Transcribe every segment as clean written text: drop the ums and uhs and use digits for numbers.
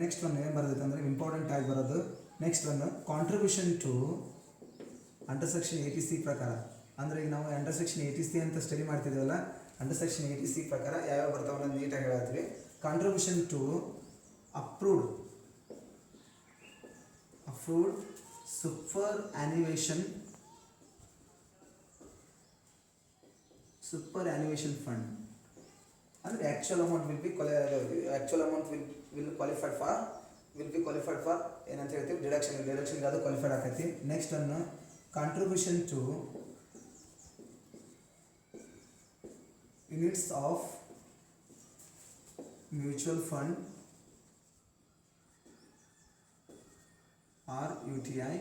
Next one ಏನು ಬರೋದೈತೆ ಅಂದರೆ important ಆಗಿ ಬರೋದು next one contribution to under section 80C ಪ್ರಕಾರ. ಅಂದರೆ ಈಗ ನಾವು ಅಂಡರ್ ಸೆಕ್ಷನ್ 80C ಅಂತ ಸ್ಟಡಿ ಮಾಡ್ತಿದ್ದೀವಲ್ಲ, ಅಂಡರ್ ಸೆಕ್ಷನ್ 80C ಪ್ರಕಾರ ಯಾವ್ಯಾವ ಬರ್ತಾವೆ ಅನ್ನೋದು ನೀಟಾಗಿ ಹೇಳ್ತೀವಿ. Contribution to approved superannuation fund. ಅಂದರೆ actual amount will be qualified for ಏನಂತ ಹೇಳ್ತೀವಿ ಡಿಡಕ್ಷನ್ಗೆ ಅದು ಕ್ವಾಲಿಫೈಡ್ ಆಕೈತಿ. Next one contribution to units of mutual fund or UTI.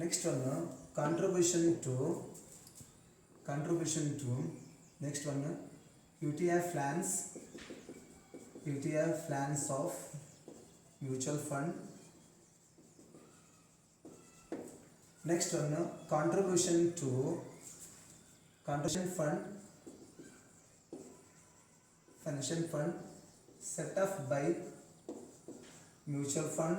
Next one contribution to next one UTI plans of mutual fund. Next one contribution fund financial fund set up by mutual fund.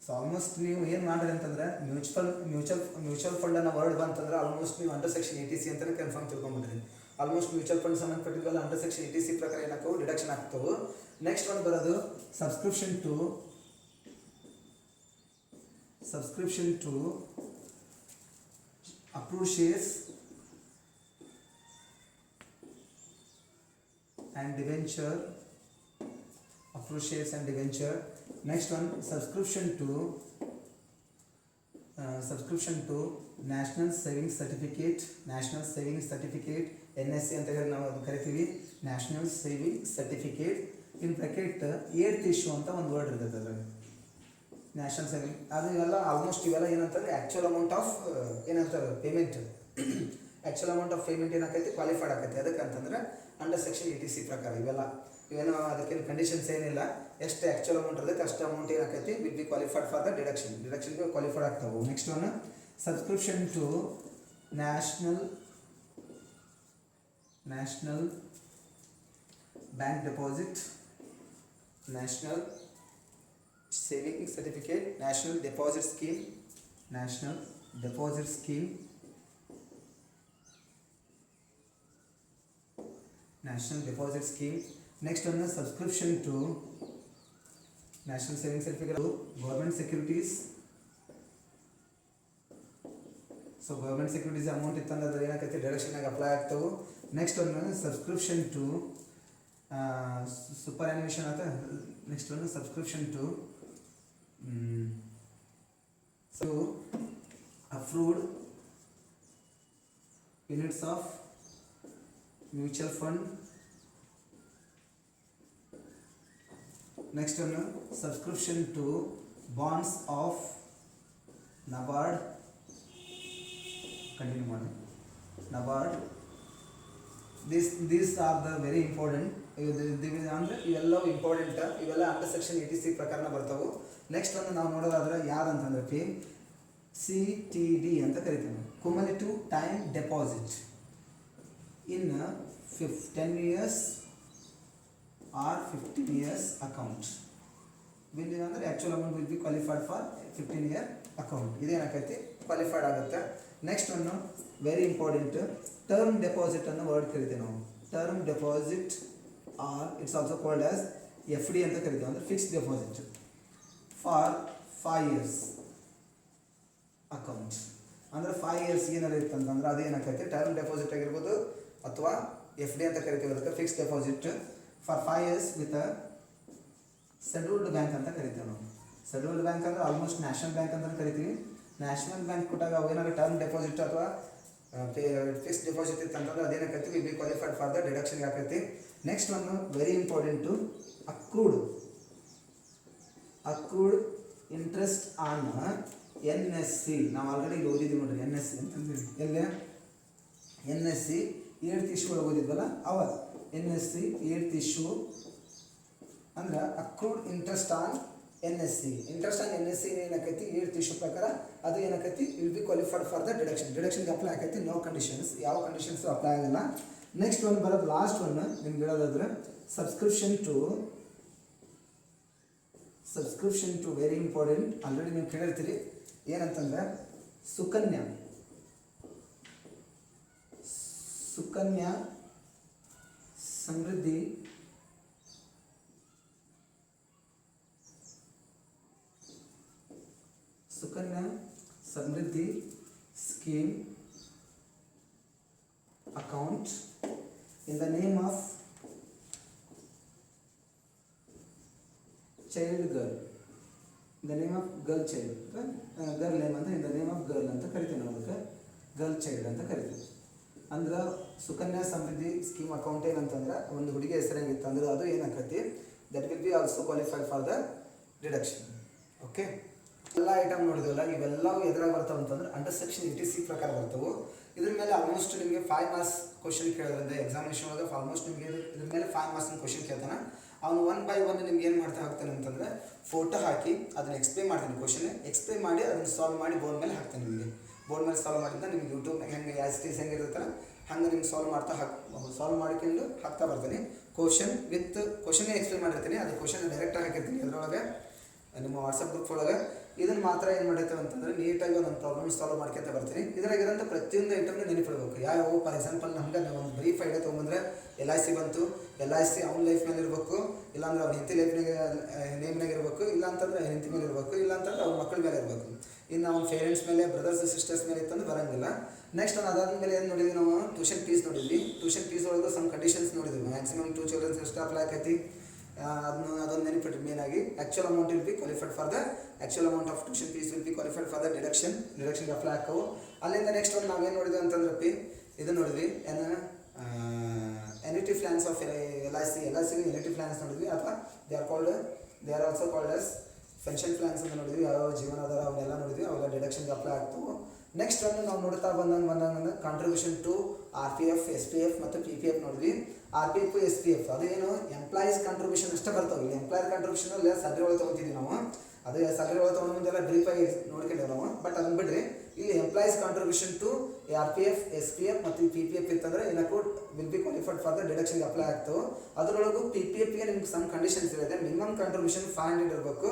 So almost ನೀವು ಏನು ಮಾಡಿರಿ ಅಂತಂದರೆ mutual fund ಅನ್ನೋ word ಬಂತಂದ್ರೆ almost ನೀವು under section 80C ಅಂತಲೇ confirm ತಿಳ್ಕೊಂಬಿಡ್ರಿ. Almost mutual fund ಸಂಬಂಧಪಟ್ಟಿದ್ದಲ್ಲ ಅಂಡರ್ ಸೆಕ್ಷನ್ 80C ಪ್ರಕಾರ ಏನಾಗ್ತವೆ ಡಿಡಕ್ಷನ್ ಆಗ್ತವೆ. ನೆಕ್ಸ್ಟ್ ಒಂದು ಬರೋದು subscription to approved shares and debenture. Next one subscription to national savings certificate NSC ಅಂತ ಹೇಳಿ ನಾವು ಅದು ಕರಿತೀವಿ, ನ್ಯಾಷನಲ್ ಸೇವಿಂಗ್ ಸರ್ಟಿಫಿಕೇಟ್. ಇನ್ ಬ್ರಾಕೆಟ್ 8th ಇಶ್ಯೂ ಅಂತ ಒಂದು ವರ್ಡ್ ಇರ್ತದೆ ಅದ್ರಾಗ ನ್ಯಾಷನಲ್ ಸೇವಿಂಗ್. ಅದು ಇವೆಲ್ಲ ಆಲ್ಮೋಸ್ಟ್ ಇವೆಲ್ಲ ಏನಂತಂದ್ರೆ ಆ್ಯಕ್ಚುಯಲ್ ಅಮೌಂಟ್ ಆಫ್ ಏನಂತಾರೆ ಪೇಮೆಂಟ್ ಏನಾಕೈತಿ ಕ್ವಾಲಿಫೈಡ್ ಆಕೈತಿ. ಅದಕ್ಕೆ ಅಂತಂದ್ರೆ ಅಂಡರ್ ಸೆಕ್ಷನ್ 80C ಪ್ರಕಾರ ಇವೇನೋ ಅದಕ್ಕೇನು ಕಂಡೀಷನ್ಸ್ ಏನಿಲ್ಲ, ಎಷ್ಟು ಆ್ಯಕ್ಚುಯಲ್ ಅಮೌಂಟ್ ಇರ್ತೈತೆ ಅಷ್ಟು ಅಮೌಂಟ್ ಏನಾಕೈತಿ will be qualified for the ಡಿಡಕ್ಷನ್ಗೆ ಕ್ವಾಲಿಫೈಡ್ ಆಗ್ತಾವೆ. Next one subscription to national bank deposit national saving certificate national deposit scheme. Next one is subscription to national savings certificate to government securities. So government securities amount ಇತ್ತಂದ್ರೆ ಅದು ಏನಾಕೈತಿ ಡೈರೆಕ್ಷನ್ನಾಗ apply ಆಗ್ತವೆ. Next one subscription to superannuation ಆತ. Next one subscription to approved units of mutual fund. Next one subscription to bonds of NABARD. Continue ಮಾಡಿ NABARD. These are the very important. ಅಂದರೆ ಇವೆಲ್ಲವೂ important, ಇವೆಲ್ಲ under section 80C ಪ್ರಕಾರನ ಬರ್ತಾವೆ. Next ಒಂದು ನಾವು ನೋಡೋದಾದ್ರೆ ಯಾವ್ದಂತಂದ್ರೆ CTD ಅಂತ ಕರಿತೀವಿ, cumulative time deposit in 10 years or 15 years account. will ಅಂದರೆ actual amount will be qualified for 15-year account. ಇದೇನಾಕೈತಿ ಕ್ವಾಲಿಫೈಡ್ ಆಗುತ್ತೆ. Next one very important term deposit ಅನ್ನೋ ವರ್ಡ್ ಕರಿತೀವಿ ನಾವು. Term deposit or it's also called as FD ಅಂತ ಕರಿತೀವಿ, ಅಂದರೆ fixed deposit for 5 years account. ಅಂದರೆ 5 years ಏನಾರು ಇತ್ತಂತಂದ್ರೆ ಅದು ಏನಾಕೈತಿ ಟರ್ಮ್ ಡೆಪಾಸಿಟ್ ಆಗಿರ್ಬೋದು ಅಥವಾ FD ಅಂತ ಕರಿತೀವಿ. ಅದಕ್ಕೆ fixed deposit for 5 years with scheduled bank ಅಂತ ಕರಿತೀವಿ ನಾವು. ಶೆಡ್ಯೂಲ್ಡ್ ಬ್ಯಾಂಕ್ ಅಂದರೆ ಆಲ್ಮೋಸ್ಟ್ ನ್ಯಾಷನಲ್ ಬ್ಯಾಂಕ್ ಅಂತ ಕರಿತೀವಿ. ನ್ಯಾಷನಲ್ ಬ್ಯಾಂಕ್ ಕೊಟ್ಟಾಗ ಅವೇನಾದ್ರು ಟರ್ಮ್ ಡೆಪಾಸಿಟ್ ಅಥವಾ ಫಿಕ್ಸ್ಡ್ ಡೆಪಾಸಿಟ್ ಇತ್ತಂತಂದ್ರೆ ಅದೇನಾಕೈತಿ will be qualified for the ಡಿಡಕ್ಷನ್ಗೆ ಆಕೈತಿ. ನೆಕ್ಸ್ಟ್ ಒಂದು very important accrued interest on NSC. ನಾವು ಆಲ್ರೆಡಿ ಇಲ್ಲಿ ಓದಿದ್ದೀವಿ ನೋಡ್ರಿ NSC ಅಂತಂದೇಳಿ. ಎಲ್ಲೇ NSC 8th ಇಶ್ಯೂ ಒಳಗೆ ಓದಿದ್ವಲ್ಲ ಅವ NSC 8th ಇಶ್ಯೂ ಅಂದ್ರೆ accrued interest on NSC. Interest on NSC ಏನಾಕೈತಿ 8th ಇಶ್ಯೂ ಪ್ರಕಾರ ಅದು ಏನಾಕೈತಿ will be qualified for the ಡಿಡಕ್ಷನ್ಗೆ ಅಪ್ಲೈ ಆಕೈತಿ. ನೋ ಕಂಡೀಷನ್ಸ್, ಯಾವ ಕಂಡೀಷನ್ಸು ಅಪ್ಲೈ ಆಗಲ್ಲ. ನೆಕ್ಸ್ಟ್ ಒಂದು ಬರೋದು ಲಾಸ್ಟ್ ಒನ್ ನಿಮ್ಗೆ ಹೇಳೋದಾದ್ರೆ subscription to very important. Already ನೀವು ಕೇಳಿರ್ತೀರಿ ಏನಂತಂದ್ರೆ Sukanya Samriddhi scheme account in the name of child girl, in the name of girl child, girl name ಅಂತ in the name of girl ಅಂತ ಕರಿತೀವಿ ನಾವು, ಅದಕ್ಕೆ ಗರ್ಲ್ ಚೈಲ್ಡ್ ಅಂತ ಕರಿತೀವಿ. ಅಂದ್ರೆ ಸುಕನ್ಯಾ ಸಮೃದ್ಧಿ ಸ್ಕೀಮ್ ಅಕೌಂಟ್ ಏನಂತಂದ್ರೆ ಒಂದು ಹುಡುಗಿ ಹೆಸರಾಗಿತ್ತು ಅಂದ್ರೆ ಅದು ಏನಾಕತಿ, that will be also qualified for the deduction. Okay, ಎಲ್ಲ ಐಟಮ್ ನೋಡಿದ್ವಲ್ಲ, ಇವೆಲ್ಲವೂ ಎದುರಾಗಿ ಬರ್ತಾವೆ ಅಂತಂದ್ರೆ ಅಂಡರ್ ಸೆಕ್ಷನ್ 80C ಪ್ರಕಾರ ಬರ್ತವೆ. ಇದ್ರ ಮೇಲೆ ಆಲ್ಮೋಸ್ಟ್ ನಿಮಗೆ 5 ಮಾರ್ಕ್ಸ್ ಕ್ವಶನ್ ಕೇಳೋದ್ರಿಂದ ಎಕ್ಸಾಮಿನೇಷನ್ ಒಳಗೆ ಆಲ್ಮೋಸ್ಟ್ ನಿಮಗೆ ಇದ್ರ ಮೇಲೆ 5 ಮಾರ್ಕ್ಸ್ ಕ್ವಶನ್ ಕೇಳ್ತಾನೆ. ಅವನು 1 by 1 ನಿಮ್ಗೆ ಏನು ಮಾಡ್ತಾ ಹೋಗ್ತಾನೆ ಅಂತಂದ್ರೆ ಫೋಟೋ ಹಾಕಿ ಅದನ್ನ ಎಕ್ಸ್ಪ್ಲೇನ್ ಮಾಡ್ತಾನೆ, ಕ್ವಶನ್ ಎಕ್ಸ್ಪ್ಲೇನ್ ಮಾಡಿ ಅದನ್ನು ಸಾಲ್ವ್ ಮಾಡಿ ಬೋರ್ಡ್ ಮೇಲೆ ಹಾಕ್ತಾನೆ. ನಿಮಗೆ ಬೋರ್ಡ್ ಮೇಲೆ ಸಾಲ್ವ್ ಮಾಡಿದ್ರೆ ನಿಮ್ಗೆ ಯೂಟ್ಯೂಬ್ ಹೆಂಗೆ ಯಾಸ್ಟೀಸ್ ಹೆಂಗೆ ಇರುತ್ತಲ್ಲ ಹಂಗೆ ನಿಮ್ಗೆ ಸಾಲ್ವ್ ಮಾಡ್ಕೊಂಡು ಹಾಕ್ತಾ ಬರ್ತೀನಿ. ಕ್ವಶನ್ ವಿತ್ ಕ್ವಶನ್ನೇ ಎಕ್ಸ್ಪ್ಲೇನ್ ಮಾಡಿರ್ತೀನಿ, ಅದು ಕ್ವಶನ್ ಡೈರೆಕ್ಟಾಗಿ ಹಾಕಿರ್ತೀನಿ ಅದರೊಳಗೆ ನಿಮ್ಮ ವಾಟ್ಸಪ್ ಗ್ರೂಪ್ ಒಳಗೆ. ಇದನ್ನು ಮಾತ್ರ ಏನು ಮಾಡಿರ್ತೇವೆ ಅಂತಂದರೆ ನೀಟಾಗಿ ಒಂದೊಂದು ಪ್ರಾಬ್ಲಮ್ ಸಾಲ್ವ್ ಮಾಡ್ಕೊಂತ ಬರ್ತೀನಿ. ಇದ್ರಾಗಿರೋಂಥ ಪ್ರತಿಯೊಂದು ಐಟಮ್ನ ನೆನಪಿಡ್ಬೇಕು. ಯಾವ ಫಾರ್ ಎಕ್ಸಾಂಪಲ್ ನಮ್ಗೆ ಒಂದು ಬ್ರೀಫ್ ಐಡಿಯಾ ತೊಗೊಂಬಂದ್ರೆ LIC ಬಂತು, LIC ಅವ್ನ ಲೈಫ್ ಮೇಲೆ ಇರಬೇಕು, ಇಲ್ಲಾಂದ್ರೆ ಅವ್ನ ಹೆಂಡತಿ ಲೈಫ್ನಾಗೆ ನೇಮ್ನಾಗ ಇರಬೇಕು, ಇಲ್ಲಾಂತಂದ್ರೆ ಹೆಂಡತಿ ಮೇಲೆ ಇರಬೇಕು, ಇಲ್ಲಾಂತಂದ್ರೆ ಅವ್ರ ಮಕ್ಕಳ ಮೇಲೆ ಇರಬೇಕು. ಇನ್ನು ಅವ್ನ ಪೇರೆಂಟ್ಸ್ ಮೇಲೆ ಬ್ರದರ್ಸ್ ಸಿಸ್ಟರ್ಸ್ ಮೇಲೆ ಇತ್ತಂದ್ರೆ ಬರೋಂಗಿಲ್ಲ. ನೆಕ್ಸ್ಟ್ ಅದಾದ್ಮೇಲೆ ಏನು ನೋಡಿದ್ವಿ ನಾವು, ಟ್ಯೂಷನ್ ಫೀಸ್ ನೋಡಿದ್ವಿ. ಟ್ಯೂಷನ್ ಫೀಸ್ ಒಳಗೆ ಸಮ್ ಕಂಡೀಷನ್ಸ್ ನೋಡಿದ್ವಿ. ಮ್ಯಾಕ್ಸಿಮಮ್ 2 children ಎಷ್ಟು ಅಪ್ಲೈ ಆಕೈತಿ ಅದೊಂದು ನೆನಪಿಟ್ಟು ಮೇನ್ ಆಗಿ. Actual amount will be qualified for the actual amount of tuition fees will be qualified for the ಡಿಡಕ್ಷನ್ಗೆ ಅಪ್ಲೈ ಹಾಕವು. ಅಲ್ಲಿಂದ ನೆಕ್ಸ್ಟ್ ಒಂದು ನಾವೇನು ನೋಡಿದ್ವಿ ಅಂತಂದ್ರೆ ಇದು ನೋಡಿದ್ವಿ, ಏನು annuity plans of LIC annuity plans ನೋಡಿದ್ವಿ, ಅಥವಾ they are also called as pension plans ಅಂತ ನೋಡಿದ್ವಿ. ಯಾವ ಜೀವನ ಆಧಾರ ಅವನ್ನೆಲ್ಲ ನೋಡಿದ್ವಿ, ಅವೆಲ್ಲ ಡಿಡಕ್ಷನ್ಗೆ ಅಪ್ಲೈ ಆಗ್ತವೆ. ನೆಕ್ಸ್ಟ್ ಒಂದು ನಾವು ನೋಡ್ತಾ ಬಂದಂಗೆ ಕಾಂಟ್ರಿಬ್ಯೂಷನ್ ಟು RPF, SPF ಮತ್ತು PPF ನೋಡಿದ್ವಿ. RPF, SPF ಅದು ಏನು ಎಂಪ್ಲಾಯೀಸ್ ಕಾಂಟ್ರಿಬ್ಯೂಷನ್ ಅಷ್ಟೇ ಬರ್ತಾವೆ. ಇಲ್ಲಿ ಎಂಪ್ಲಾಯರ್ ಕಾಂಟ್ರಿಬ್ಯೂಷನ್ ಅಲ್ಲ ಸ್ಯಾಲ್ರಿ ಒಳಗೆ ತೊಗೊತೀವಿ ನಾವು, ಅದು ಸ್ಯಾಲ್ರಿ ಒಳಗೆ ತೊಗೊಂಡು ಮುಂದೆಲ್ಲ ಬ್ರೀಫಾಗಿ ನೋಡ್ಕೊಂಡೇವೆ ನಾವು. ಬಟ್ ಅದನ್ನು ಬಿಡ್ರಿ, ಇಲ್ಲಿ employees contribution to RPF, SPF ಮತ್ತು PPF ಇತ್ತಂದ್ರೆ ಏನಕ್ಕೂ will be qualified for the ಡಿಡಕ್ಷನ್ಗೆ ಅಪ್ಲೈ ಆಗ್ತವೆ. ಅದರೊಳಗೂ PPFಗೆ ನಿಮ್ಗೆ ಸಮ್ ಕಂಡೀಷನ್ಸ್ ಇದೆ. ಮಿನಿಮಮ್ ಕಾಂಟ್ರಿಬ್ಯೂಷನ್ 500 ಇರಬೇಕು,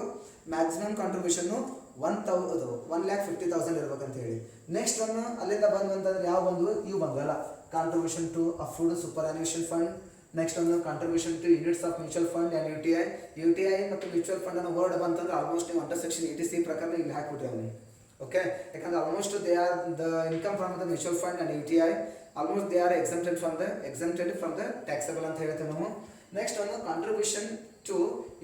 ಮ್ಯಾಕ್ಸಿಮಮ್ ಕಾಂಟ್ರಿಬ್ಯೂಷನ್ನು 1,50,000 ಇರ್ಬೇಕಂತ ಹೇಳಿ. ನೆಕ್ಸ್ಟ್ ಒಂದು ಅಲ್ಲಿಂದ ಬಂತಂದ್ರೆ ಯಾವ ಬಂದು ಇವು ಬಂದಲ್ಲ, contribution to approved superannuation fund. Next ಒಂದು contribution to units of mutual fund and UTI ಮತ್ತು ಮ್ಯೂಚುವಲ್ ಫಂಡ್ ಅನ್ನೋ ವರ್ಡ್ ಬಂತಂದ್ರೆ ಆಲ್ಮೋಸ್ಟ್ ನೀವು ಅಂಡರ್ ಸೆಕ್ಷನ್ 80C ಪ್ರಕಾರ ಇಲ್ಲಿ ಹಾಕ್ಬಿಟ್ರಿ ಅವನು. ಓಕೆ, ಯಾಕಂದ್ರೆ almost they are the income from the mutual fund and UTI almost they are exempted from the taxable ಅಂತ ಹೇಳ್ತೇವೆ ನಾವು. ನೆಕ್ಸ್ಟ್ ಒಂದು contribution to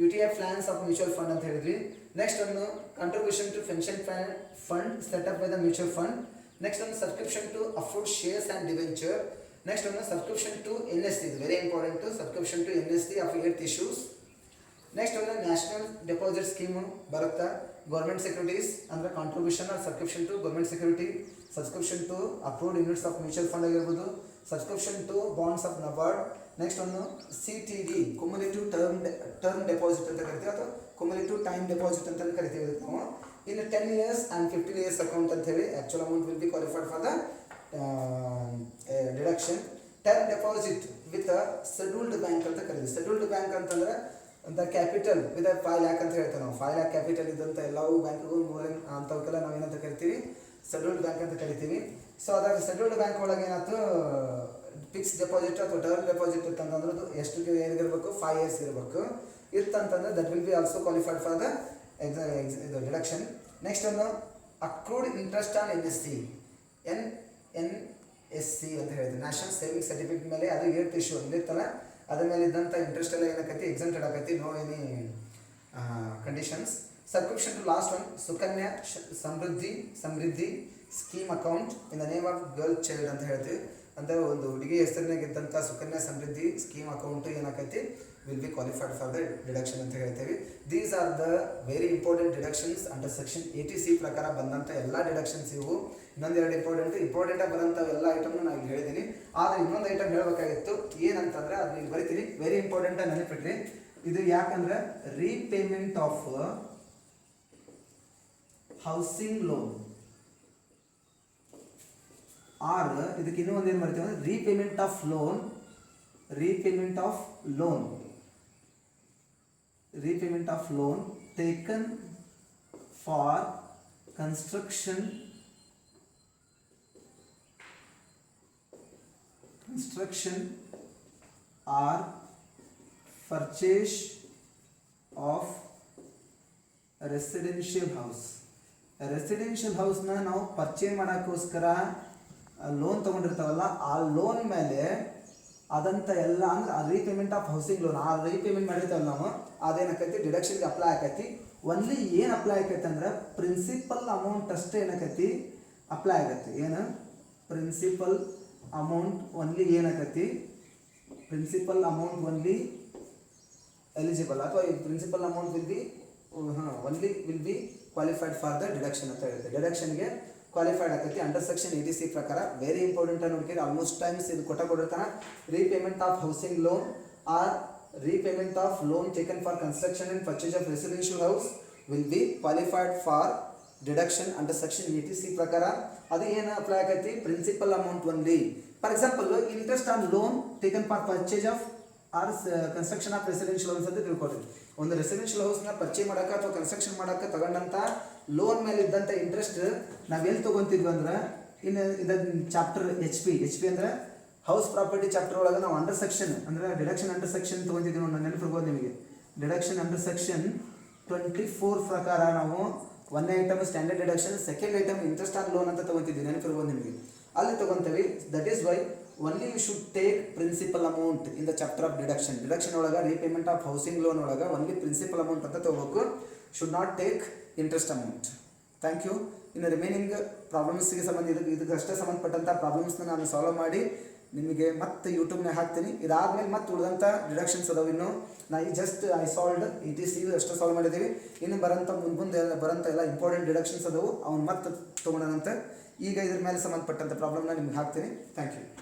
UTI plans of mutual fund ಅಂತ ಹೇಳಿದ್ವಿ. ನೆಕ್ಸ್ಟ್ ಒಂದು contribution to pension fund set up by the mutual fund. Next ಒಂದು subscription to approved shares and debenture. Next ಒಂದು subscription to NST, ಇದು very important, subscription to NST of 8 issues. Next ಒಂದು national deposit scheme ಬರುತ್ತಾ, government securities ಅಂದರೆ contribution or subscription to government security, subscription to approved units of mutual fund ಆಗಿರ್ಬೋದು, subscription to bonds of NABARD. Next ಒಂದು CTD cumulative term deposit ಅಂತ ಕರಿತೀವಿ, ಅಥವಾ cumulative time deposit ಅಂತ ಕರಿತೀವಿ ನಾವು. ಇನ್ನು 10 years and 15 years ಅಕೌಂಟ್ ಅಂತ ಹೇಳಿ actual amount will be qualified for the deduction. Term deposit with scheduled bank ಅಂತ ಕರಿತೀವಿ. ಶೆಡ್ಯೂಲ್ಡ್ ಬ್ಯಾಂಕ್ ಅಂತಂದ್ರೆ ಅಂತ ಕ್ಯಾಪಿಟಲ್ ವಿತ್ 5 lakh ಅಂತ ಹೇಳ್ತೇವೆ ನಾವು. 5 lakh ಕ್ಯಾಪಿಟಲ್ ಇದ್ದಂಥ ಎಲ್ಲವೂ ಬ್ಯಾಂಕ್ಗಳು ಅಂಥವಕ್ಕೆಲ್ಲ ನಾವು ಏನಂತ ಕರಿತೀವಿ, ಶೆಡ್ಯೂಲ್ಡ್ ಬ್ಯಾಂಕ್ ಅಂತ ಕರಿತೀವಿ. ಸೊ ಅದಾಗ ಶೆಡ್ಯೂಲ್ಡ್ ಬ್ಯಾಂಕ್ ಒಳಗೆ ಏನಾಯ್ತು, ಫಿಕ್ಸ್ ಡೆಪಾಸಿಟ್ ಅಥವಾ ಟರ್ಮ್ ಡೆಪಾಸಿಟ್ ಇತ್ತಂತಂದ್ರೆ ಅದು ಎಷ್ಟು ಏನಿರಬೇಕು, 5 years ಇರಬೇಕು. ಇತ್ತಂತಂದ್ರೆ that will be also qualified for the ಇದು ಡಿಡಕ್ಷನ್. ನೆಕ್ಸ್ಟ್ ಒಂದು ಅಕ್ರೂಡ್ ಇಂಟ್ರೆಸ್ಟ್ ಆನ್ NSC ಅಂತ ಹೇಳ್ತೀವಿ, ನ್ಯಾಷನಲ್ ಸೇವಿಂಗ್ ಸರ್ಟಿಫಿಕೇಟ್ ಮೇಲೆ. ಅದು 8 issue ಇಲ್ಲಿರ್ತಲ್ಲ, ಅದ್ರ ಮೇಲೆ ಇದ್ದಂಥ ಇಂಟ್ರೆಸ್ಟ್ ಎಲ್ಲ ಏನಕ್ಕೈತಿ ಎಕ್ಸೆಂಪ್ಟೆಡ್ ಆಗೈತಿ, no any conditions. Subscription to last one Sukanya Samriddhi scheme account in the name of girl child ಅಂತ ಹೇಳ್ತೀವಿ. ಅಂದರೆ ಒಂದು ಹುಡುಗಿ ಹೆಸರಿನಾಗಿದ್ದಂಥ ಸುಕನ್ಯಾ ಸಮೃದ್ಧಿ ಸ್ಕೀಮ್ ಅಕೌಂಟು ಏನಾಕೈತಿ will be qualified for the deduction ಅಂತ ಹೇಳ್ತೀವಿ. These are the very important deductions under section 80C ಪ್ರಕಾರ ಬಂದಂಥ ಎಲ್ಲ ಡಿಡಕ್ಷನ್ಸ್ ಇವು. ಇನ್ನೊಂದೆರಡು ಇಂಪಾರ್ಟೆಂಟಾಗಿ ಬರೋಂಥ ಎಲ್ಲ ಐಟಮ್ನ ನಾನು ಇಲ್ಲಿ ಹೇಳಿದ್ದೀನಿ. ಆದರೆ ಇನ್ನೊಂದು ಐಟಮ್ ಹೇಳಬೇಕಾಗಿತ್ತು, ಏನಂತಂದರೆ ಅದು ನೀವು ಬರಿತೀನಿ, ವೆರಿ ಇಂಪಾರ್ಟೆಂಟಾಗಿ ನೆನಪಿಟ್ರಿ. ಇದು ಯಾಕಂದ್ರೆ repayment of housing loan or ಇದಕ್ಕೆ ಇನ್ನೂ ಒಂದು ಏನು ಮಾಡ್ತೀವಿ ಅಂದರೆ repayment of loan, repayment of loan, repayment of loan taken for construction or purchase of residential house. Residential ಹೌಸ್ನ ನಾವು ಪರ್ಚೇಸ್ ಮಾಡೋಕ್ಕೋಸ್ಕರ ಲೋನ್ ತೊಗೊಂಡಿರ್ತಾವಲ್ಲ, ಆ ಲೋನ್ ಮೇಲೆ ಅದಂತ ಎಲ್ಲ ಅಂದ್ರೆ ಆ ರೀಪೇಮೆಂಟ್ ಆಫ್ ಹೌಸಿಂಗ್ ಲೋನ್, ಆ ರೀಪೇಮೆಂಟ್ ಮಾಡಿರ್ತಾವಲ್ಲ ನಾವು, ಅದೇನಾಕೈತಿ ಡಿಡಕ್ಷನ್ಗೆ ಅಪ್ಲೈ ಆಕೈತಿ. ಒನ್ಲಿ ಏನು ಅಪ್ಲೈ ಆಕೈತಿ ಅಂದ್ರೆ ಪ್ರಿನ್ಸಿಪಲ್ ಅಮೌಂಟ್ ಅಷ್ಟೇ ಏನಾಕೈತಿ ಅಪ್ಲೈ ಆಗತ್ತೆ. ಏನು ಪ್ರಿನ್ಸಿಪಲ್ ಅಮೌಂಟ್ ಒನ್ಲಿ ಏನಾಕೈತಿ, ಪ್ರಿನ್ಸಿಪಲ್ ಅಮೌಂಟ್ ಒನ್ಲಿ ಎಲಿಜಿಬಲ್, ಅಥವಾ principal amount only will be qualified for the deduction ಅಂತ ಹೇಳುತ್ತೆ. ಡಿಡಕ್ಷನ್ಗೆ ಕ್ವಾಲಿಫೈಡ್ ಆಕೈತಿ ಅಂಡರ್ ಸೆಕ್ಷನ್ 80C ಪ್ರಕಾರ. ವೆರಿ ಇಂಪಾರ್ಟೆಂಟ್ ಆಗಿ ನೋಡ್ತೀರಿ, ಆಲ್ಮೋಸ್ಟ್ ಟೈಮ್ಸ್ ಇದು ಕೊಟ್ಟಿರ್ತಾನೆ. Repayment of housing loan or repayment of loan taken for construction and purchase of residential house will be qualified for deduction under section 80C ಪ್ರಕಾರ. ಅದು ಏನು apply ಆಕೈತಿ, principal amount only. For example interest on loan taken for purchase of or construction of residential house ಅಂತ ತಿಳ್ಕೊಳ್ರಿ. ಒಂದು residential ಹೌಸ್ನ purchase ಮಾಡೋಕೆ ಅಥವಾ construction ಮಾಡೋಕೆ ತಗೊಂಡಂಥ ಲೋನ್ ಮೇಲೆ ಇದ್ದಂಥ ಇಂಟ್ರೆಸ್ಟ್ ನಾವೆಲ್ಲಿ ತೊಗೊತಿದ್ವಿ ಅಂದ್ರೆ ಇನ್ನು ಇದನ್ನು ಚಾಪ್ಟರ್ ಎಚ್ ಪಿ ಅಂದರೆ ಹೌಸ್ ಪ್ರಾಪರ್ಟಿ ಚಾಪ್ಟರ್ ಒಳಗೆ ನಾವು ಅಂಡರ್ ಸೆಕ್ಷನ್ ಅಂದರೆ ಡಿಡಕ್ಷನ್ ಅಂಡರ್ ಸೆಕ್ಷನ್ ತೊಗೊತಿದ್ವಿ. ನಾನು ನೆನಪಿರ್ಬೋದು ನಿಮಗೆ, ಡಿಡಕ್ಷನ್ ಅಂಡರ್ ಸೆಕ್ಷನ್ 24 ಪ್ರಕಾರ ನಾವು ಒಂದನೇ item standard deduction, second item interest on loan ಅಂತ ತೊಗೊತಿದ್ವಿ, ನೆನಪಿರ್ಬೋದು ನಿಮಗೆ. ಅಲ್ಲಿ ತೊಗೊತೀವಿ. That is why only you should take principal amount in the chapter of deduction. Deduction ಒಳಗೆ repayment of housing loan ಒಳಗೆ only principal amount ಅಂತ ತಗೋಬೇಕು, should not take interest amount. Thank you. ಇನ್ನು ರಿಮೈನಿಂಗ್ ಪ್ರಾಬ್ಲಮ್ಸ್ಗೆ ಇದಕ್ಕೆ ಅಷ್ಟೇ ಸಂಬಂಧಪಟ್ಟಂಥ ಪ್ರಾಬ್ಲಮ್ಸ್ನ ನಾನು ಸಾಲ್ವ್ ಮಾಡಿ ನಿಮಗೆ ಮತ್ತೆ ಯೂಟ್ಯೂಬ್ನಾಗ ಹಾಕ್ತೀನಿ. ಇದಾದ್ಮೇಲೆ ಮತ್ತೆ ಉಳಿದಂಥ ಡಿಡಕ್ಷನ್ಸ್ ಅದಾವೆ. ಇನ್ನು ನಾ ಈ ಜಸ್ಟ್ ಐ ಸಾಲ್ವ್ಡ್ ETC ಅಷ್ಟೇ ಸಾಲ್ವ್ ಮಾಡಿದ್ದೀವಿ. ಇನ್ನು ಮುಂದೆ ಬರೋಂಥ ಎಲ್ಲ ಇಂಪಾರ್ಟೆಂಟ್ ಡಿಡಕ್ಷನ್ಸ್ ಅದಾವು, ಅವ್ನು ಮತ್ತೆ ತೊಗೊಳೋಣಂತೆ. ಈಗ ಇದ್ರ ಮೇಲೆ ಸಂಬಂಧಪಟ್ಟಂಥ ಪ್ರಾಬ್ಲಮ್ನ ನಿಮ್ಗೆ ಹಾಕ್ತೀನಿ. Thank you.